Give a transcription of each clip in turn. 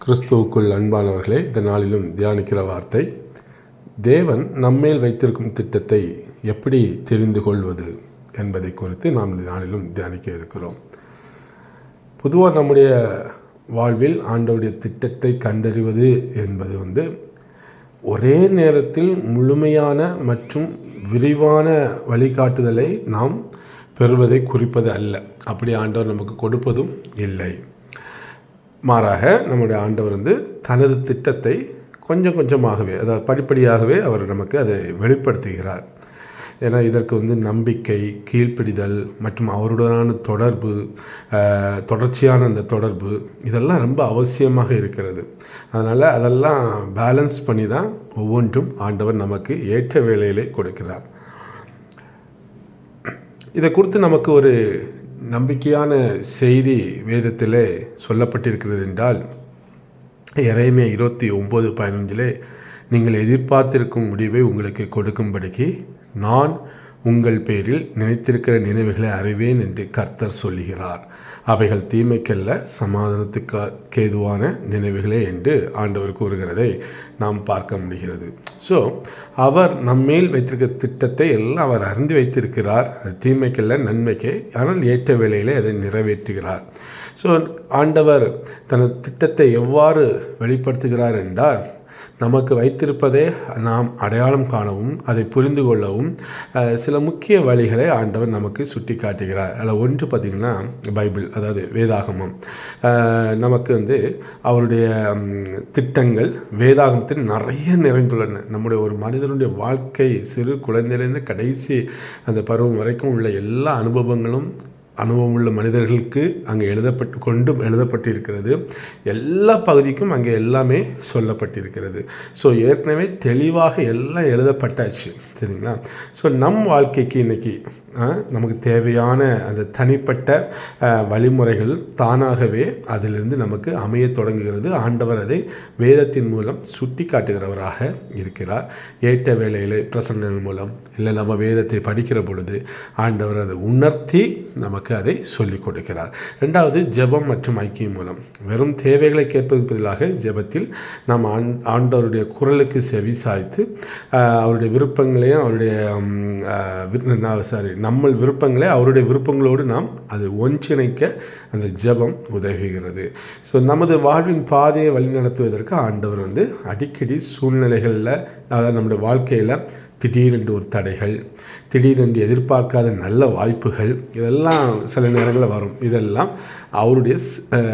கிறிஸ்துவுக்குள் அன்பானவர்களே, இந்த நாளிலும் தியானிக்கிற வார்த்தை, தேவன் நம்மேல் வைத்திருக்கும் திட்டத்தை எப்படி தெரிந்து கொள்வது என்பதை குறித்து நாம் இந்த நாளிலும் தியானிக்க இருக்கிறோம். பொதுவாக நம்முடைய வாழ்வில் ஆண்டவருடைய திட்டத்தை கண்டறிவது என்பது ஒரே நேரத்தில் முழுமையான மற்றும் விரிவான வழிகாட்டுதலை நாம் பெறுவதை குறிப்பது அல்ல. அப்படி ஆண்டவர் நமக்கு கொடுப்பதும் இல்லை. மாறாக நம்முடைய ஆண்டவர் தனது திட்டத்தை கொஞ்சம் கொஞ்சமாகவே, அதாவது படிப்படியாகவே அவர் நமக்கு அதை வெளிப்படுத்துகிறார். ஏன்னா இதற்கு நம்பிக்கை, கீழ்ப்பிடிதல் மற்றும் அவருடனான தொடர்பு, தொடர்ச்சியான அந்த தொடர்பு இதெல்லாம் ரொம்ப அவசியமாக இருக்கிறது. அதனால் அதெல்லாம் பேலன்ஸ் பண்ணி தான் ஒவ்வொன்றும் ஆண்டவர் நமக்கு ஏற்ற வேளையிலே கொடுக்கிறார். இதை குறித்து நமக்கு ஒரு நம்பிக்கையான செய்தி வேதத்திலே சொல்லப்பட்டிருக்கிறது என்றால், எரேமியா 29:15 நீங்கள் எதிர்பார்த்திருக்கும் முடிவை உங்களுக்கு கொடுக்கும்படிக்கு நான் உங்கள் பேரில் நினைத்திருக்கிற நினைவுகளை அறிவேன் என்று கர்த்தர் சொல்லுகிறார். அவைகள் தீமைக்கல்ல, சமாதானத்துக்கு ஏதுவான நினைவுகளே என்று ஆண்டவர் கூறுகிறதை நாம் பார்க்க முடிகிறது. ஸோ அவர் நம்மேல் வைத்திருக்க திட்டத்தை எல்லாம் அவர் அறிந்து வைத்திருக்கிறார். அது தீமைக்கல்ல, நன்மைக்கே. ஆனால் ஏற்ற வேளையிலே அதை நிறைவேற்றுகிறார். ஸோ ஆண்டவர் தனது திட்டத்தை எவ்வாறு வெளிப்படுத்துகிறார் என்றால், நமக்கு வைத்திருப்பதை நாம் அடையாளம் காணவும் அதை புரிந்து கொள்ளவும் சில முக்கிய வழிகளை ஆண்டவர் நமக்கு சுட்டி காட்டுகிறார். அதில் ஒன்று பார்த்திங்கன்னா பைபிள், அதாவது வேதாகமம். நமக்கு அவருடைய திட்டங்கள் வேதாகமத்தில் நிறைய நிறைந்துள்ளன. நம்முடைய ஒரு மனிதனுடைய வாழ்க்கை, சிறு குழந்தையிலேருந்து கடைசி அந்த பருவம் வரைக்கும் உள்ள எல்லா அனுபவமுள்ள மனிதர்களுக்கு அங்கே எழுதப்பட்டிருக்கிறது. எல்லா பகுதிக்கும் அங்கே எல்லாமே சொல்லப்பட்டிருக்கிறது. ஸோ ஏற்கனவே தெளிவாக எல்லாம் எழுதப்பட்டாச்சு, சரிங்களா? ஸோ நம் வாழ்க்கைக்கு இன்றைக்கி நமக்கு தேவையான அந்த தனிப்பட்ட வழிமுறைகள் தானாகவே அதிலிருந்து நமக்கு அமைய தொடங்குகிறது. ஆண்டவர் அதை வேதத்தின் மூலம் சுட்டி காட்டுகிறவராக இருக்கிறார். ஏற்ற வேளையில் பிரசன்னங்கள் மூலம், இல்லை நம்ம வேதத்தை படிக்கிற பொழுது ஆண்டவர் அதை உணர்த்தி நமக்கு அதை சொல்லிக் கொடுக்கிறார். ரெண்டாவது, ஜெபம் மற்றும் ஐக்கியம் மூலம். வெறும் தேவைகளை கேட்பதற்கு பதிலாக ஜெபத்தில் நாம் ஆண்டவருடைய குரலுக்கு செவி சாய்த்து அவருடைய விருப்பங்களையும் நம்ம விருப்பங்களை அவருடைய விருப்பங்களோடு நாம் அதை ஒன்றிணைக்க அந்த ஜெபம் உதவுகிறது. ஸோ நமது வாழ்வின் பாதையை வழிநடத்துவதற்கு ஆண்டவர் அடிக்கடி சூழ்நிலைகளில், அதாவது நம்முடைய வாழ்க்கையில் திடீரென்று ஒரு தடைகள், திடீரென்று எதிர்பார்க்காத நல்ல வாய்ப்புகள், இதெல்லாம் சில நேரங்களில் வரும். இதெல்லாம் அவருடைய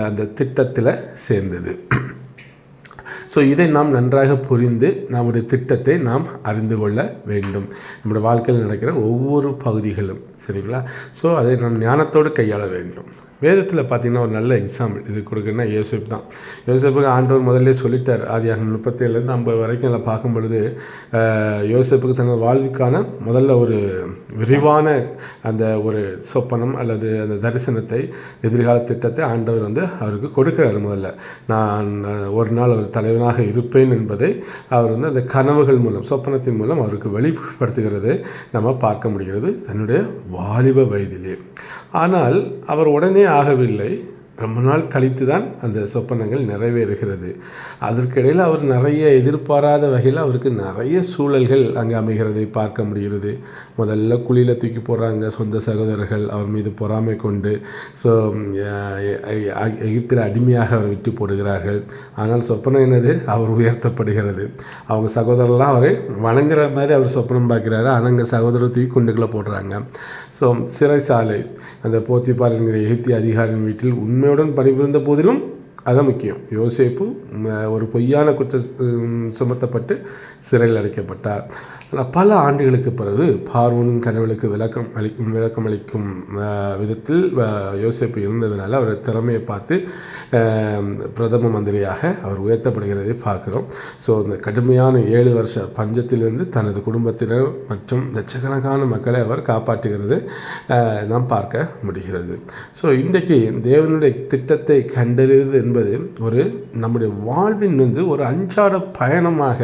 அந்த திட்டத்தில் சேர்ந்தது. ஸோ இதை நாம் நன்றாக புரிந்து நம்முடைய திட்டத்தை நாம் அறிந்து கொள்ள வேண்டும். நம்முடைய வாழ்க்கையில் நடக்கிற ஒவ்வொரு பகுதிகளும், சரிங்களா? ஸோ அதை நாம் ஞானத்தோடு கையாள வேண்டும். வேதத்தில் பார்த்திங்கன்னா ஒரு நல்ல எக்ஸாம்பிள் இது கொடுக்குன்னா யோசேப்பு தான். யோசேப்புக்கு ஆண்டவர் முதல்ல சொல்லிட்டார். ஆதியாகமம் 37-50 வரைக்கும் அதில் பார்க்கும் பொழுது யோசேப்புக்கு தனது வாழ்வுக்கான முதல்ல ஒரு விரிவான அந்த ஒரு சொப்பனம் அல்லது அந்த தரிசனத்தை, எதிர்கால திட்டத்தை ஆண்டவர் அவருக்கு கொடுக்கிறார். முதல்ல நான் ஒரு நாள் ஒரு தலைவனாக இருப்பேன் என்பதை அவர் அந்த கனவுகள் மூலம், சொப்பனத்தின் மூலம் அவருக்கு வெளிப்படுத்துகிறது நம்ம பார்க்க முடிகிறது தன்னுடைய வாலிப வயதிலே. ஆனால் அவர் உடனே ஆகவில்லை. ரொம்ப நாள் கழித்து தான் அந்த சொப்பனங்கள் நிறைவேறுகிறது. அதற்கிடையில் அவர் நிறைய எதிர்பாராத வகையில் அவருக்கு நிறைய சூழல்கள் அங்கே அமைகிறதை பார்க்க முடிகிறது. முதல்ல குழியில் தூக்கி போடுறாங்க சொந்த சகோதரர்கள், அவர் மீது பொறாமை கொண்டு. ஸோ எகிப்தில் அடிமையாக அவர் விட்டு போடுகிறார்கள். ஆனால் சொப்பனம் என்னது? அவர் உயர்த்தப்படுகிறது. அவங்க சகோதரர்லாம் அவரை வணங்குற மாதிரி அவர் சொப்பனம் பார்க்குறாரு. ஆனால் அங்கே சகோதரர் தூக்கி குண்டுக்குள்ளே போடுறாங்க. ஸோ சிறைசாலை, அந்த போத்திபார் என்கிற எகிப்திய அதிகாரியின் வீட்டில் உண்மையுடன் பணிபுரிந்த போதிலும், அதான் முக்கியம், யோசேப்பு ஒரு பொய்யான சுமத்தப்பட்டு சிறையில் அடைக்கப்பட்டார். ஆனால் பல ஆண்டுகளுக்கு பிறகு பார்வோனின் கனவுகளுக்கு விளக்கம் அளிக்கும் விதத்தில் யோசேப்பு இருந்ததுனால அவரை திறமையை பார்த்து பிரதம மந்திரியாக அவர் உயர்த்தப்படுகிறதை பார்க்குறோம். ஸோ இந்த கடுமையான 7 வருஷ பஞ்சத்திலிருந்து தனது குடும்பத்தினர் மற்றும் லட்சக்கணக்கான மக்களை அவர் காப்பாற்றுகிறது நாம் பார்க்க முடிகிறது. ஸோ இன்றைக்கு தேவனுடைய திட்டத்தை கண்டறிவது என்பது நம்முடைய வாழ்வின் ஒரு அன்றாட பயணமாக,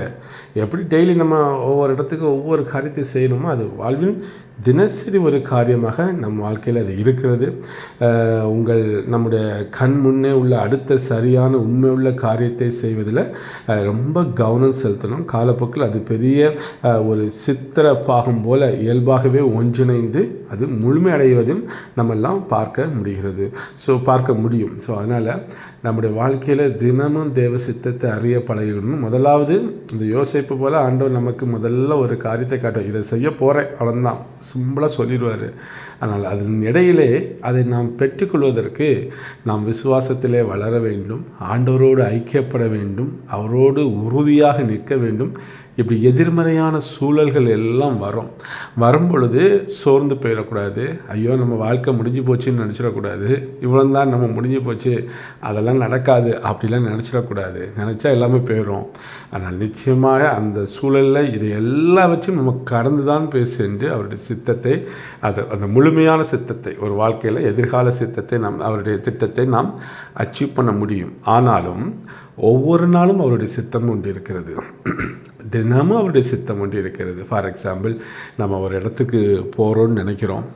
எப்படி டெய்லி நம்ம ஒவ்வொரு இடத்துக்கு ஒவ்வொரு காரியத்தை செய்யணுமோ அது வாழ்வின் தினசரி ஒரு காரியமாக நம் வாழ்க்கையில் அது இருக்கிறது. நம்முடைய கண் முன்னே உள்ள அடுத்த சரியான உண்மை உள்ள காரியத்தை செய்வதில் ரொம்ப கவனம் செலுத்தணும். காலப்போக்கில் அது பெரிய ஒரு சித்திர பாகம் போல் இயல்பாகவே ஒன்றிணைந்து அது முழுமையடைவதும் நம்மெல்லாம் பார்க்க முடியும். ஸோ அதனால் நம்முடைய வாழ்க்கையில் தினமும் தேவ சித்தத்தை அறிய பழகிடணும். முதலாவது இந்த யோசேப்பு போல் ஆண்டவர் நமக்கு முதல்ல ஒரு காரியத்தை காட்டுவார், இதை செய்ய போகிறேன், அவ்வளோதான் சிம்பிளாக சொல்லிடுவார். ஆனால் அதன் இடையிலே அதை நாம் பெற்றுக்கொள்வதற்கு நாம் விசுவாசத்திலே வளர வேண்டும், ஆண்டவரோடு ஐக்கியப்பட வேண்டும், அவரோடு உறுதியாக நிற்க வேண்டும். இப்படி எதிர்மறையான சூழல்கள் எல்லாம் வரும் பொழுது சோர்ந்து போயிடக்கூடாது. ஐயோ நம்ம வாழ்க்கை முடிஞ்சு போச்சுன்னு நினச்சிடக்கூடாது. இவ்வளோ தான் நம்ம முடிஞ்சு போச்சு, அதெல்லாம் நடக்காது அப்படிலாம் நினச்சிடக்கூடாது. நினச்சா எல்லாமே போயிடும். ஆனால் நிச்சயமாக அந்த சூழலில் இது எல்லாவற்றையும் நம்ம கடந்து தான் சென்று அவருடைய சித்தத்தை, அந்த முழுமையான சித்தத்தை, ஒரு வாழ்க்கையில் எதிர்கால சித்தத்தை அவருடைய திட்டத்தை நாம் அச்சீவ் பண்ண முடியும். ஆனாலும் ஒவ்வொரு நாளும் அவருடைய சித்தம் ஒன்று இருக்கிறது, தினமும் அவருடைய சித்தம் ஒன்று இருக்கிறது. ஃபார் எக்ஸாம்பிள், நம்ம ஒரு இடத்துக்கு போகிறோன்னு நினைக்கிறோம்.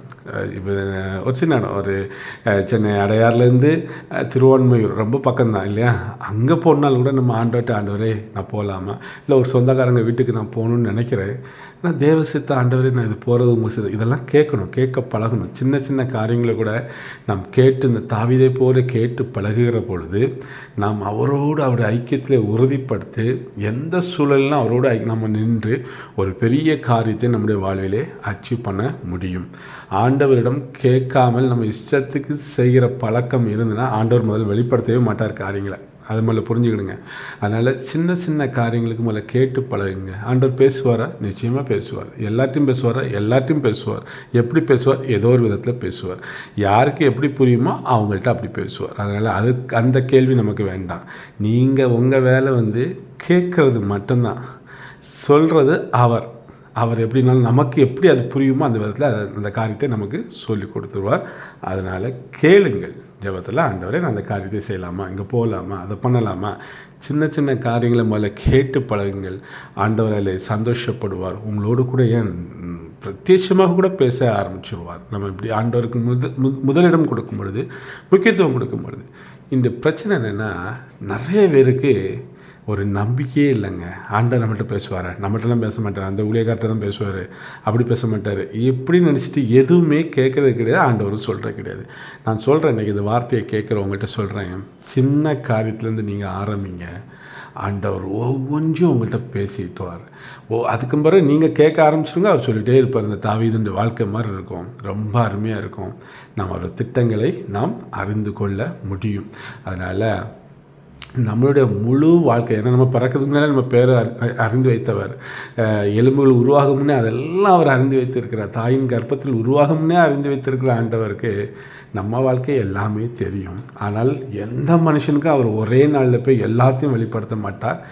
இப்போ ஒரு சின்ன இடம், ஒரு சென்னை அடையார்லேருந்து திருவான்மையூர் ரொம்ப பக்கம்தான் இல்லையா? அங்கே போனாலும் கூட நம்ம ஆண்டவரே நான் போகலாமா, இல்லை ஒரு சொந்தக்காரங்க வீட்டுக்கு நான் போகணுன்னு நினைக்கிறேன், ஆனால் தேவ சித்த ஆண்டவரே நான் இது போகிறது உங்கள் சித்தம், இதெல்லாம் கேட்க பழகணும். சின்ன சின்ன காரியங்களை கூட நாம் கேட்டு இந்த தாவீதை போல கேட்டு பழகுகிற பொழுது நாம் அவரோடு அவருடைய ஐக்கியத்தில் உறுதிப்படுத்தி எந்த சூழலிலும் அவரோடு நம்ம நின்று ஒரு பெரிய காரியத்தை நம்முடைய வாழ்விலே அச்சீவ் பண்ண முடியும். ஆண்டவரிடம் கேட்காமல் நம்ம இஷ்டத்துக்கு செய்கிற பழக்கம் இருந்ததுன்னா ஆண்டவர் முதல் வெளிப்படுத்தவே மாட்டார் காரியங்களை. அது முதல்ல புரிஞ்சுக்கிடுங்க. அதனால் சின்ன சின்ன காரியங்களுக்கு முதல்ல கேட்டு பழகுங்க. ஆண்டவர் பேசுவாரா? நிச்சயமாக பேசுவார். எல்லாத்தையும் பேசுவார். எப்படி பேசுவார்? ஏதோ ஒரு விதத்தில் பேசுவார். யாருக்கு எப்படி புரியுமோ அவங்கள்ட்ட அப்படி பேசுவார். அதனால் அந்த கேள்வி நமக்கு வேண்டாம். நீங்கள் உங்கள் வேலை கேட்குறது மட்டும்தான், சொல்கிறது அவர் எப்படினாலும் நமக்கு எப்படி அது புரியுமோ அந்த விதத்தில் அந்த காரியத்தை நமக்கு சொல்லி கொடுத்துருவார். அதனால் கேளுங்கள் ஜெபத்தில், ஆண்டவரே நான் அந்த காரியத்தை செய்யலாமா, இங்கே போகலாமா, அதை பண்ணலாமா, சின்ன சின்ன காரியங்களை முதல்ல கேட்டு பழகுங்கள். ஆண்டவர் அதில் சந்தோஷப்படுவார். உங்களோடு கூட ஏன் பிரத்யட்சமாக கூட பேச ஆரம்பிச்சிடுவார். நம்ம இப்படி ஆண்டவருக்கு முதலிடம் கொடுக்கும் பொழுது, முக்கியத்துவம் கொடுக்கும் பொழுது. இந்த பிரச்சனை என்னென்னா, நிறைய பேருக்கு ஒரு நம்பிக்கையே இல்லைங்க. ஆண்டவர் நம்மகிட்ட பேசுவார், நம்மகிட்டலாம் பேச மாட்டார், அந்த ஊழியக்கார்ட்ட தான் பேசுவார், அப்படி பேச மாட்டார், எப்படி நினச்சிட்டு எதுவுமே கேட்குறது கிடையாது, ஆண்டவரும் சொல்கிறது கிடையாது. நான் சொல்கிறேன், இன்றைக்கி இந்த வார்த்தையை கேட்குறவங்கள்ட்ட சொல்கிறேன், சின்ன காரியத்துலேருந்து நீங்கள் ஆரம்பிங்க. ஆண்டவர் ஒவ்வொன்றையும் உங்கள்கிட்ட பேசிட்டுவார். அதுக்கு பிறகு நீங்கள் கேட்க ஆரம்பிச்சிடுங்க, அவர் சொல்லிகிட்டே இருப்பார். இந்த தாவீதுடைய வாழ்க்கை மாதிரி இருக்கும், ரொம்ப அருமையாக இருக்கும். நாம் அவரோட திட்டங்களை நாம் அறிந்து கொள்ள முடியும். அதனால் நம்மளுடைய முழு வாழ்க்கை, ஏன்னா நம்ம பிறக்கிறதுக்கு முன்னாலே நம்ம பேரை அறிந்து வைத்தவர், எலும்புகள் உருவாகும் முன்னே அதெல்லாம் அவர் அறிந்து வைத்திருக்கிறார், தாயின் கர்ப்பத்தில் உருவாகும் முன்னே அறிந்து வைத்திருக்கிற ஆண்டவருக்கு நம்ம வாழ்க்கை எல்லாமே தெரியும். ஆனால் எந்த மனுஷனுக்கும் அவர் ஒரே நாளில் போய் எல்லாத்தையும் வெளிப்படுத்த மாட்டார்.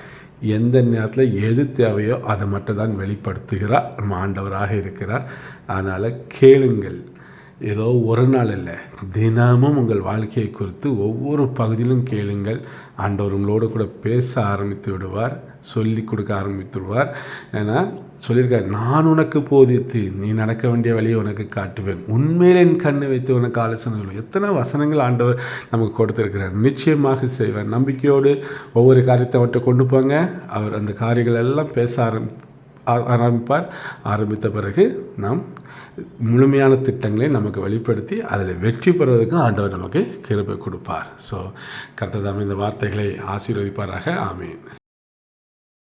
எந்த நேரத்தில் எது தேவையோ அதை மட்டும் தான் வெளிப்படுத்துகிறார். நம்ம ஆண்டவராக இருக்கிறார். அதனால் கேளுங்கள். ஏதோ ஒரு நாள் இல்லை, தினமும் உங்கள் வாழ்க்கையை குறித்து ஒவ்வொரு பகுதியிலும் கேளுங்கள். ஆண்டவர் உங்களோடு கூட பேச ஆரம்பித்து விடுவார், சொல்லி கொடுக்க ஆரம்பித்து விடுவார். ஏன்னா சொல்லியிருக்கார், நான் உனக்கு போதித்து நீ நடக்க வேண்டிய வழியை உனக்கு காட்டுவேன், உண்மையில் என் கண்ணை வைத்து உனக்கு ஆலோசனை. எத்தனை வசனங்கள் ஆண்டவர் நமக்கு கொடுத்துருக்கிறார். நிச்சயமாக செய்வார். நம்பிக்கையோடு ஒவ்வொரு காரியத்தை அவர்கிட்ட கொண்டு போங்க. அவர் அந்த காரியங்கள் எல்லாம் பேச ஆரம்பித்த பிறகு நாம் முழுமையான திட்டங்களை நமக்கு வெளிப்படுத்தி அதில் வெற்றி பெறுவதற்கு ஆண்டவர் நமக்கு கிருபை கொடுப்பார். ஸோ கர்த்தர் தாமே இந்த வார்த்தைகளை ஆசீர்வதிப்பாராக. ஆமென்.